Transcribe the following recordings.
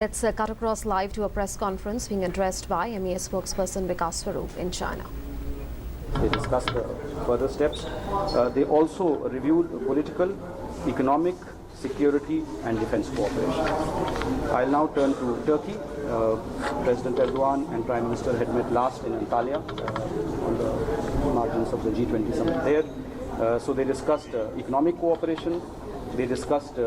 Let's cut across live to a press conference being addressed by MEA spokesperson Vikas Swarup in China. They discussed further steps. They also reviewed political, economic, security and defense cooperation. I'll now turn to Turkey. President Erdogan and Prime Minister had met last in Antalya on the margins of the G-20 summit there. So they discussed economic cooperation. They discussed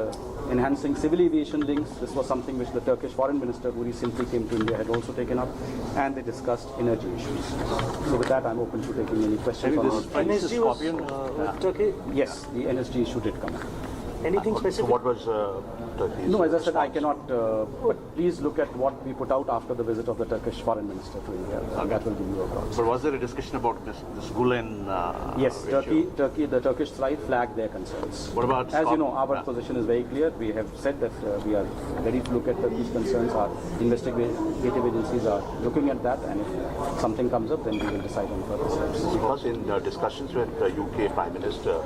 enhancing civil aviation links. This was something which the Turkish foreign minister, who recently came to India, had also taken up. And they discussed energy issues. So with that, I'm open to taking any questions. NSG was Turkey? Yes, the NSG issue did come up. Anything specific? So what was Turkey's No, as I said, I response? cannot, but please look at what we put out after the visit of the Turkish foreign minister to India. That will give you a broad. But was there a discussion about this Gulen Yes, issue? the Turkish side flagged their concerns. What about As you know, Scotland? our position is very clear. We have said that we are ready to look at Turkey's concerns. Our investigative agencies are looking at that, and if something comes up, then we will decide on further steps. Because in discussions with the UK Prime Minister,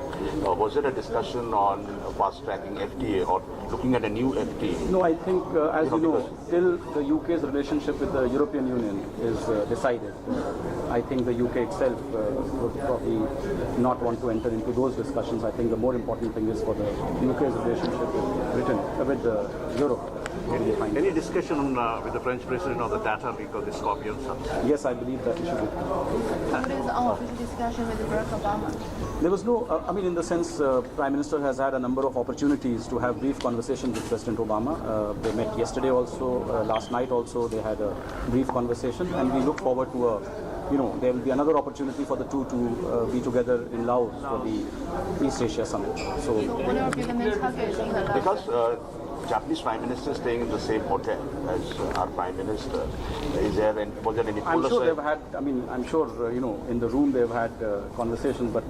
was there a discussion on fast-tracking FTA or looking at a new FTA? No, I think, as you know, because- till the UK's relationship with the European Union is decided, I think the UK itself would probably not want to enter into those discussions. I think the more important thing is for the UK's relationship with Britain, with Europe. Any discussion with the French President on the data leak of the Scorpion summit? Yes, I believe that we should. What is the unofficial discussion with Barack Obama? There was no, in the sense, Prime Minister has had a number of opportunities to have brief conversations with President Obama. They met yesterday also, last night also, they had a brief conversation, and we look forward to there will be another opportunity for the two to be together in Laos for the East Asia Summit. So when are the next targets in the last? Because Japanese Prime Minister is staying in the same hotel as our Prime Minister. Was there any I'm full sure aside? they've had, I'm sure, in the room they've had conversations, but,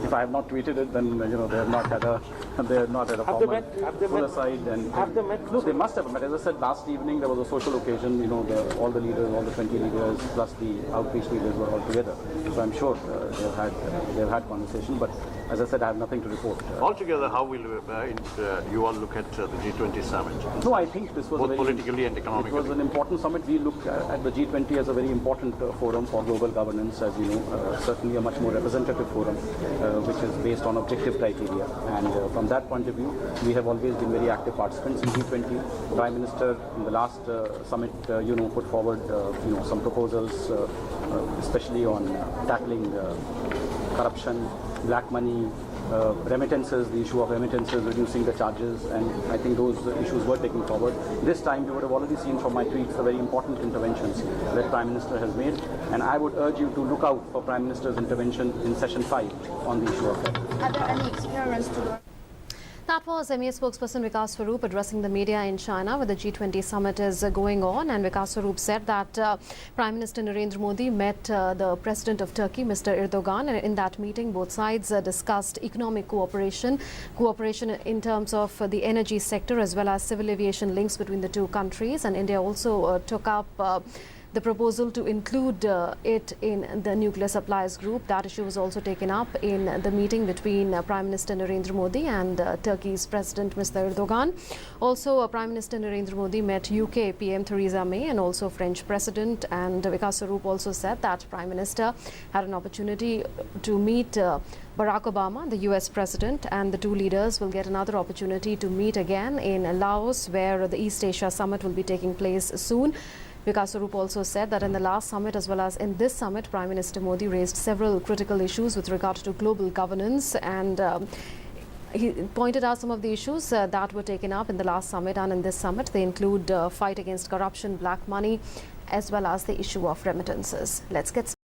if I have not tweeted it, then, they have not had a, formal full aside. Have they met? No, they must have met. As I said, last evening there was a social occasion, all the leaders, all the 20 leaders, plus the outreach leaders were all together. So I'm sure they've had conversation, but as I said, I have nothing to report. Altogether, how will you all look at the G20 summit? No, I think this was Both politically and economically. It was an important summit. We look at the G20 as a very important forum for global governance, as you know, certainly a much more representative forum, which is based on objective criteria. And from that point of view, we have always been very active participants in G20. Prime Minister in the last summit, put forward, some proposals, especially on tackling corruption, black money, remittances, the issue of remittances, reducing the charges, and I think those issues were taken forward. This time you would have already seen from my tweets the very important interventions that Prime Minister has made, and I would urge you to look out for Prime Minister's intervention in session 5 on the issue of that. Are there any experience to learn? That was MEA spokesperson Vikas Swarup addressing the media in China where the G20 summit is going on, and Vikas Swarup said that Prime Minister Narendra Modi met the President of Turkey, Mr. Erdogan, and in that meeting both sides discussed economic cooperation in terms of the energy sector as well as civil aviation links between the two countries, and India also took up the proposal to include it in the nuclear suppliers group. That issue was also taken up in the meeting between Prime Minister Narendra Modi and Turkey's President Mr. Erdogan. Also, Prime Minister Narendra Modi met UK PM Theresa May and also French President, and Vikas Swarup also said that Prime Minister had an opportunity to meet Barack Obama, the US President, and the two leaders will get another opportunity to meet again in Laos, where the East Asia Summit will be taking place soon. Vikas Swarup also said that in the last summit as well as in this summit, Prime Minister Modi raised several critical issues with regard to global governance, and he pointed out some of the issues that were taken up in the last summit and in this summit. They include fight against corruption, black money, as well as the issue of remittances. Let's get